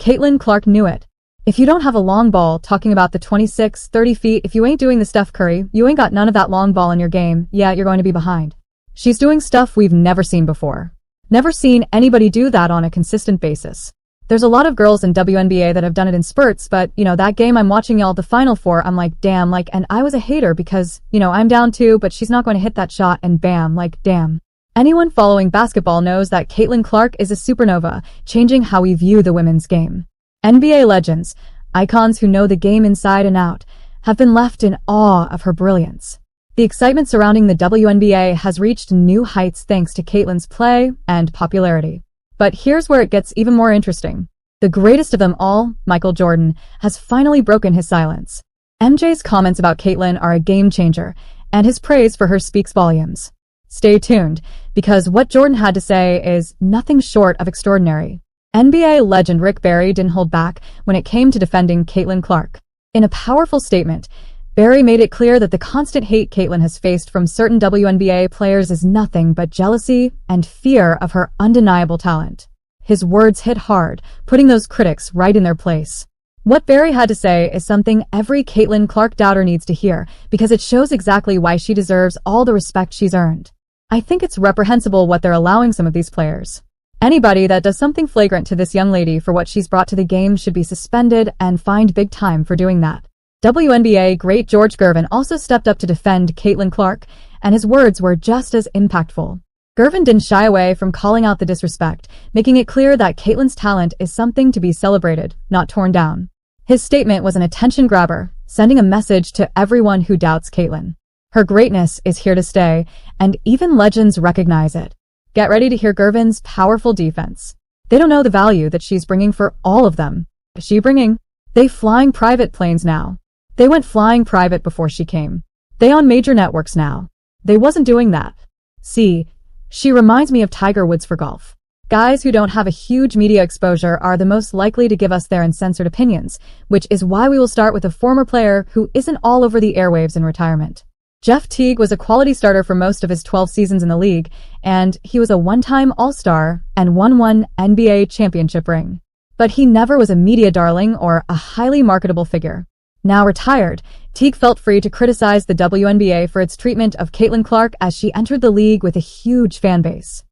Caitlin Clark knew it. If you don't have a long ball, talking about the 26, 30 feet, if you ain't doing the Steph Curry, you ain't got none of that long ball in your game, yeah, you're going to be behind. She's doing stuff we've never seen before. Never seen anybody do that on a consistent basis. There's a lot of girls in WNBA that have done it in spurts, but, that game I'm watching y'all the final for, I'm like, damn, and I was a hater because, I'm down 2, but she's not going to hit that shot, and bam, damn. Anyone following basketball knows that Caitlin Clark is a supernova, changing how we view the women's game. NBA legends, icons who know the game inside and out, have been left in awe of her brilliance. The excitement surrounding the WNBA has reached new heights thanks to Caitlin's play and popularity. But here's where it gets even more interesting. The greatest of them all, Michael Jordan, has finally broken his silence. MJ's comments about Caitlin are a game changer, and his praise for her speaks volumes. Stay tuned, because what Jordan had to say is nothing short of extraordinary. NBA legend Rick Barry didn't hold back when it came to defending Caitlin Clark. In a powerful statement, Barry made it clear that the constant hate Caitlin has faced from certain WNBA players is nothing but jealousy and fear of her undeniable talent. His words hit hard, putting those critics right in their place. What Barry had to say is something every Caitlin Clark doubter needs to hear because it shows exactly why she deserves all the respect she's earned. I think it's reprehensible what they're allowing some of these players. Anybody that does something flagrant to this young lady for what she's brought to the game should be suspended and fined big time for doing that. WNBA great George Gervin also stepped up to defend Caitlin Clark, and his words were just as impactful. Gervin didn't shy away from calling out the disrespect, making it clear that Caitlin's talent is something to be celebrated, not torn down. His statement was an attention grabber, sending a message to everyone who doubts Caitlin. Her greatness is here to stay, and even legends recognize it. Get ready to hear Gervin's powerful defense. They don't know the value that she's bringing for all of them. They flying private planes now. They went flying private before she came. They on major networks now. They wasn't doing that. See, she reminds me of Tiger Woods for golf. Guys who don't have a huge media exposure are the most likely to give us their uncensored opinions, which is why we will start with a former player who isn't all over the airwaves in retirement. Jeff Teague was a quality starter for most of his 12 seasons in the league, and he was a one-time All-Star and won one NBA championship ring. But he never was a media darling or a highly marketable figure. Now retired, Teague felt free to criticize the WNBA for its treatment of Caitlin Clark as she entered the league with a huge fan base.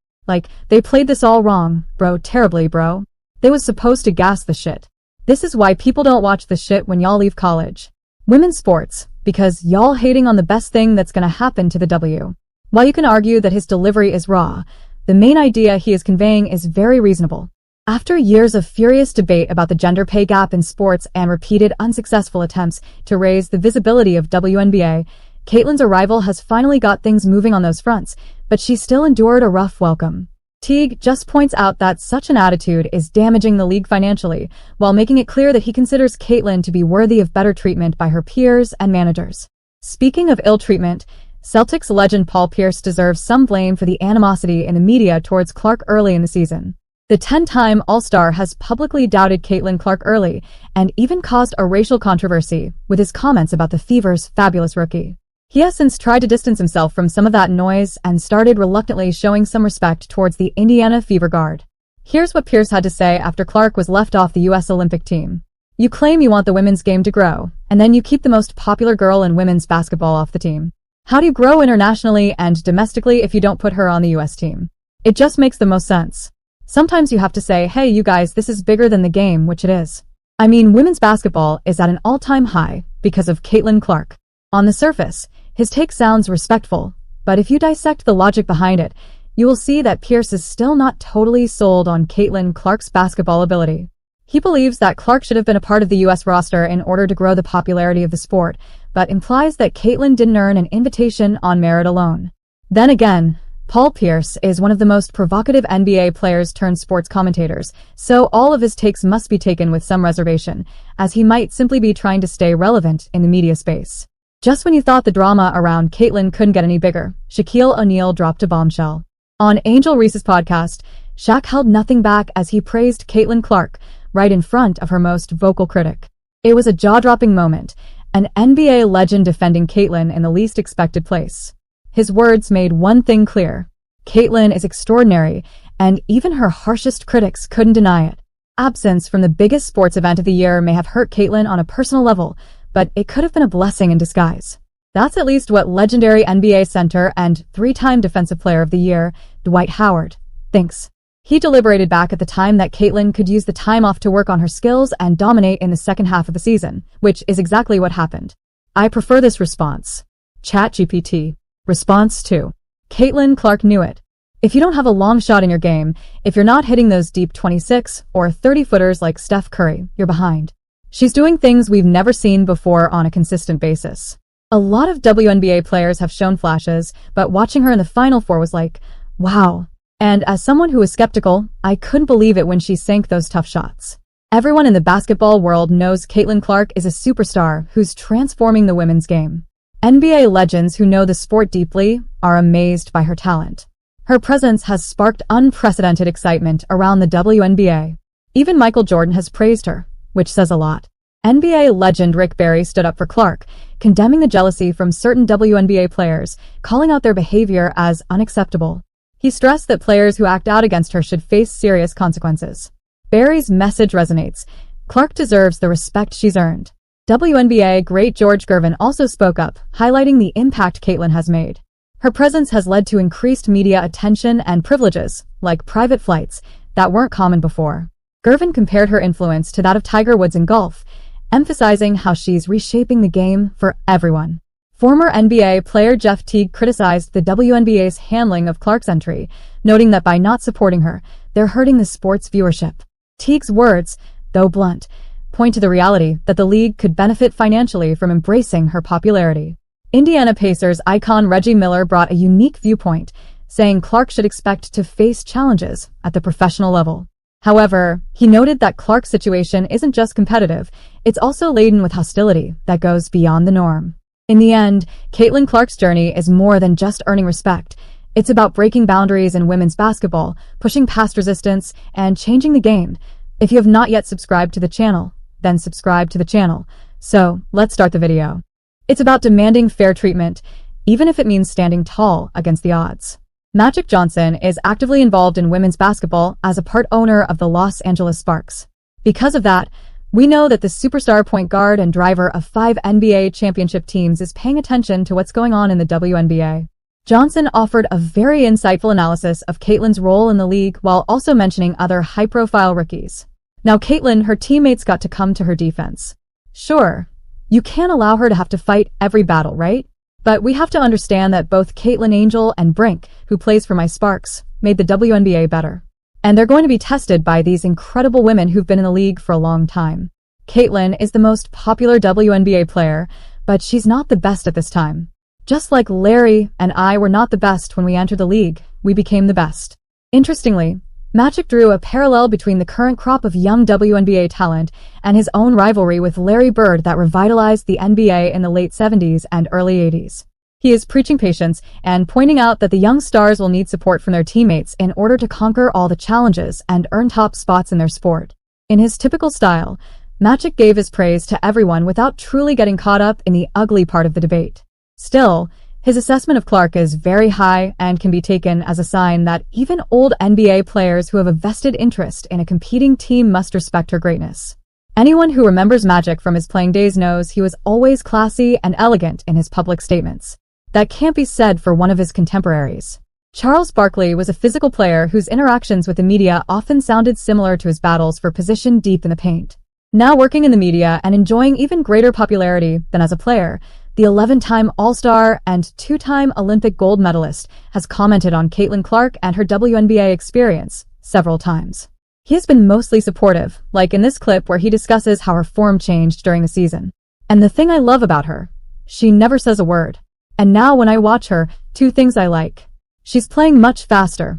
They played this all wrong, bro, terribly, bro. They was supposed to gas the shit. This is why people don't watch the shit when y'all leave college. Women's sports, because y'all hating on the best thing that's gonna happen to the W. While you can argue that his delivery is raw, the main idea he is conveying is very reasonable. After years of furious debate about the gender pay gap in sports and repeated unsuccessful attempts to raise the visibility of WNBA, Caitlin's arrival has finally got things moving on those fronts, but she still endured a rough welcome. Teague just points out that such an attitude is damaging the league financially, while making it clear that he considers Caitlin to be worthy of better treatment by her peers and managers. Speaking of ill treatment, Celtics legend Paul Pierce deserves some blame for the animosity in the media towards Clark early in the season. The 10-time All-Star has publicly doubted Caitlin Clark early, and even caused a racial controversy with his comments about the Fever's fabulous rookie. He has since tried to distance himself from some of that noise and started reluctantly showing some respect towards the Indiana Fever guard. Here's what Pierce had to say after Clark was left off the U.S. Olympic team. You claim you want the women's game to grow, and then you keep the most popular girl in women's basketball off the team. How do you grow internationally and domestically if you don't put her on the U.S. team? It just makes the most sense. Sometimes you have to say, hey, you guys, this is bigger than the game, which it is. I mean, women's basketball is at an all-time high because of Caitlin Clark. On the surface, his take sounds respectful, but if you dissect the logic behind it, you will see that Pierce is still not totally sold on Caitlin Clark's basketball ability. He believes that Clark should have been a part of the U.S. roster in order to grow the popularity of the sport, but implies that Caitlin didn't earn an invitation on merit alone. Then again, Paul Pierce is one of the most provocative NBA players turned sports commentators, so all of his takes must be taken with some reservation, as he might simply be trying to stay relevant in the media space. Just when you thought the drama around Caitlin couldn't get any bigger, Shaquille O'Neal dropped a bombshell. On Angel Reese's podcast, Shaq held nothing back as he praised Caitlin Clark right in front of her most vocal critic. It was a jaw-dropping moment, an NBA legend defending Caitlin in the least expected place. His words made one thing clear. Caitlin is extraordinary, and even her harshest critics couldn't deny it. absence from the biggest sports event of the year may have hurt Caitlyn on a personal level, but it could have been a blessing in disguise. That's at least what legendary NBA center and three-time Defensive Player of the Year, Dwight Howard, thinks. He deliberated back at the time that Caitlyn could use the time off to work on her skills and dominate in the second half of the season, which is exactly what happened. I prefer this response. ChatGPT. Response 2. Caitlyn Clark knew it. If you don't have a long shot in your game, if you're not hitting those deep 26 or 30-footers like Steph Curry, you're behind. She's doing things we've never seen before on a consistent basis. A lot of WNBA players have shown flashes, but watching her in the Final Four was like, wow. And as someone who was skeptical, I couldn't believe it when she sank those tough shots. Everyone in the basketball world knows Caitlyn Clark is a superstar who's transforming the women's game. NBA legends who know the sport deeply are amazed by her talent. Her presence has sparked unprecedented excitement around the WNBA. Even Michael Jordan has praised her, which says a lot. NBA legend Rick Barry stood up for Clark, condemning the jealousy from certain WNBA players, calling out their behavior as unacceptable. He stressed that players who act out against her should face serious consequences. Barry's message resonates. Clark deserves the respect she's earned. WNBA great George Gervin also spoke up, highlighting the impact Caitlyn has made. Her presence has led to increased media attention and privileges, like private flights, that weren't common before. Gervin compared her influence to that of Tiger Woods in golf, emphasizing how she's reshaping the game for everyone. Former NBA player Jeff Teague criticized the WNBA's handling of Clark's entry, noting that by not supporting her, they're hurting the sport's viewership. Teague's words, though blunt, point to the reality that the league could benefit financially from embracing her popularity. Indiana Pacers icon Reggie Miller brought a unique viewpoint, saying Clark should expect to face challenges at the professional level. However, he noted that Clark's situation isn't just competitive, it's also laden with hostility that goes beyond the norm. In the end, Caitlyn Clark's journey is more than just earning respect. It's about breaking boundaries in women's basketball, pushing past resistance, and changing the game. If you have not yet subscribed to the channel, then subscribe to the channel. So, let's start the video. It's about demanding fair treatment, even if it means standing tall against the odds. Magic Johnson is actively involved in women's basketball as a part owner of the Los Angeles Sparks. Because of that, we know that the superstar point guard and driver of 5 NBA championship teams is paying attention to what's going on in the WNBA. Johnson offered a very insightful analysis of Caitlyn's role in the league while also mentioning other high-profile rookies. Now Caitlyn, her teammates got to come to her defense. Sure, you can't allow her to have to fight every battle, right? But we have to understand that both Caitlyn Angel and Brink, who plays for my Sparks, made the WNBA better. And they're going to be tested by these incredible women who've been in the league for a long time. Caitlyn is the most popular WNBA player, but she's not the best at this time. Just like Larry and I were not the best when we entered the league, we became the best. Interestingly, Magic drew a parallel between the current crop of young WNBA talent and his own rivalry with Larry Bird that revitalized the NBA in the late 70s and early 80s. He is preaching patience and pointing out that the young stars will need support from their teammates in order to conquer all the challenges and earn top spots in their sport. In his typical style, Magic gave his praise to everyone without truly getting caught up in the ugly part of the debate. Still, his assessment of Clark is very high and can be taken as a sign that even old NBA players who have a vested interest in a competing team must respect her greatness. Anyone who remembers Magic from his playing days knows he was always classy and elegant in his public statements. That can't be said for one of his contemporaries. Charles Barkley was a physical player whose interactions with the media often sounded similar to his battles for position deep in the paint. Now working in the media and enjoying even greater popularity than as a player, the 11-time All-Star and 2-time Olympic gold medalist has commented on Caitlyn Clark and her WNBA experience several times. He has been mostly supportive, like in this clip where he discusses how her form changed during the season. And the thing I love about her, she never says a word. And now when I watch her, 2 things I like. She's playing much faster.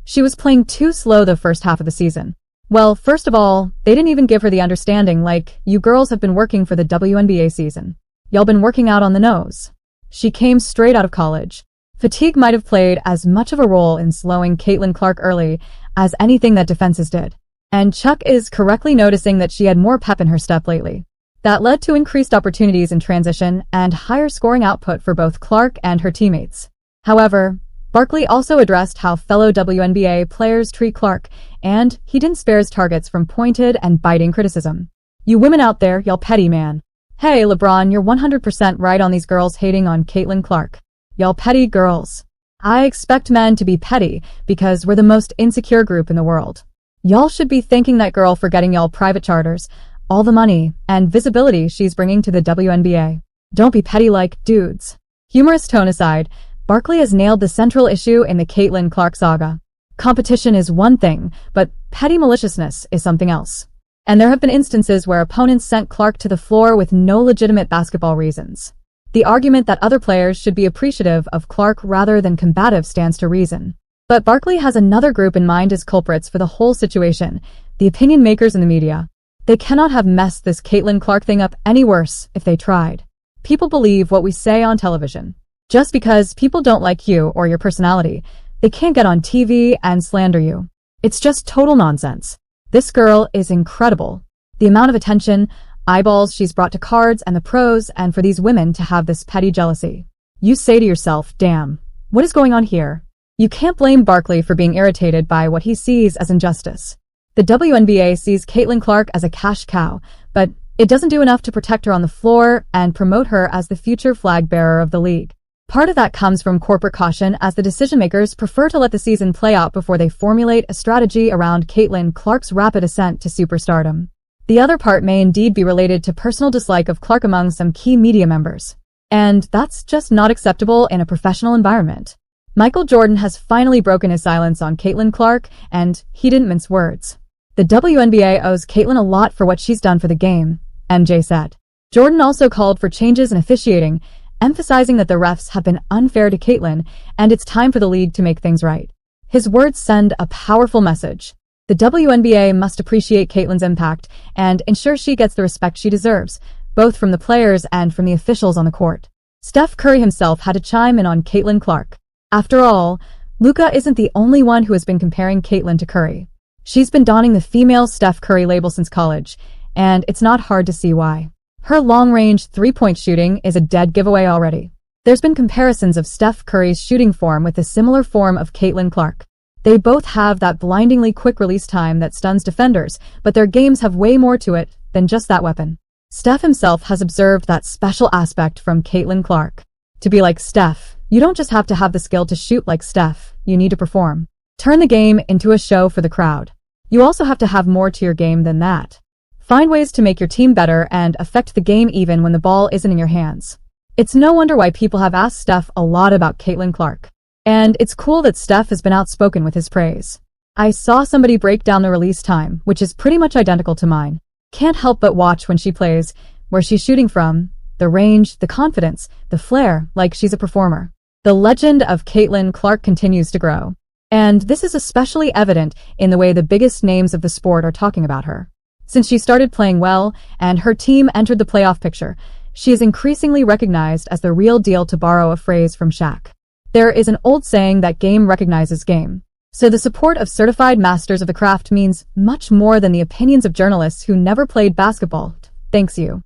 She was playing too slow the first half of the season. Well, first of all, they didn't even give her the understanding like, you girls have been working for the WNBA season. Y'all been working out on the nose. She came straight out of college. Fatigue might have played as much of a role in slowing Caitlyn Clark early as anything that defenses did. And Chuck is correctly noticing that she had more pep in her step lately. That led to increased opportunities in transition and higher scoring output for both Clark and her teammates. However, Barkley also addressed how fellow WNBA players treat Clark, and he didn't spare his targets from pointed and biting criticism. "You women out there, y'all petty, man. Hey, LeBron, you're 100% right on these girls hating on Caitlin Clark. Y'all petty girls. I expect men to be petty because we're the most insecure group in the world. Y'all should be thanking that girl for getting y'all private charters, all the money and visibility she's bringing to the WNBA. Don't be petty like dudes." Humorous tone aside, Barkley has nailed the central issue in the Caitlin Clark saga. Competition is one thing, but petty maliciousness is something else. And there have been instances where opponents sent Clark to the floor with no legitimate basketball reasons. The argument that other players should be appreciative of Clark rather than combative stands to reason. But Barkley has another group in mind as culprits for the whole situation, the opinion makers in the media. They cannot have messed this Caitlin Clark thing up any worse if they tried. People believe what we say on television. Just because people don't like you or your personality, they can't get on TV and slander you. It's just total nonsense. This girl is incredible. The amount of attention, eyeballs she's brought to cards and the pros, and for these women to have this petty jealousy. You say to yourself, damn, what is going on here? You can't blame Barkley for being irritated by what he sees as injustice. The WNBA sees Caitlin Clark as a cash cow, but it doesn't do enough to protect her on the floor and promote her as the future flag bearer of the league. Part of that comes from corporate caution, as the decision-makers prefer to let the season play out before they formulate a strategy around Caitlin Clark's rapid ascent to superstardom. The other part may indeed be related to personal dislike of Clark among some key media members. And that's just not acceptable in a professional environment. Michael Jordan has finally broken his silence on Caitlin Clark, and he didn't mince words. "The WNBA owes Caitlin a lot for what she's done for the game," MJ said. Jordan also called for changes in officiating, emphasizing that the refs have been unfair to Caitlin, and it's time for the league to make things right. His words send a powerful message. The WNBA must appreciate Caitlin's impact and ensure she gets the respect she deserves, both from the players and from the officials on the court. Steph Curry himself had to chime in on Caitlin Clark. After all, Luka isn't the only one who has been comparing Caitlin to Curry. She's been donning the female Steph Curry label since college, and it's not hard to see why. Her long-range three-point shooting is a dead giveaway already. There's been comparisons of Steph Curry's shooting form with a similar form of Caitlin Clark. They both have that blindingly quick release time that stuns defenders, but their games have way more to it than just that weapon. Steph himself has observed that special aspect from Caitlin Clark. To be like Steph, you don't just have to have the skill to shoot like Steph, you need to perform. Turn the game into a show for the crowd. You also have to have more to your game than that. Find ways to make your team better and affect the game even when the ball isn't in your hands. It's no wonder why people have asked Steph a lot about Caitlin Clark. And it's cool that Steph has been outspoken with his praise. "I saw somebody break down the release time, which is pretty much identical to mine. Can't help but watch when she plays, where she's shooting from, the range, the confidence, the flair, like she's a performer." The legend of Caitlin Clark continues to grow. And this is especially evident in the way the biggest names of the sport are talking about her. Since she started playing well and her team entered the playoff picture, she is increasingly recognized as the real deal, to borrow a phrase from Shaq. There is an old saying that game recognizes game. So the support of certified masters of the craft means much more than the opinions of journalists who never played basketball. Thanks you.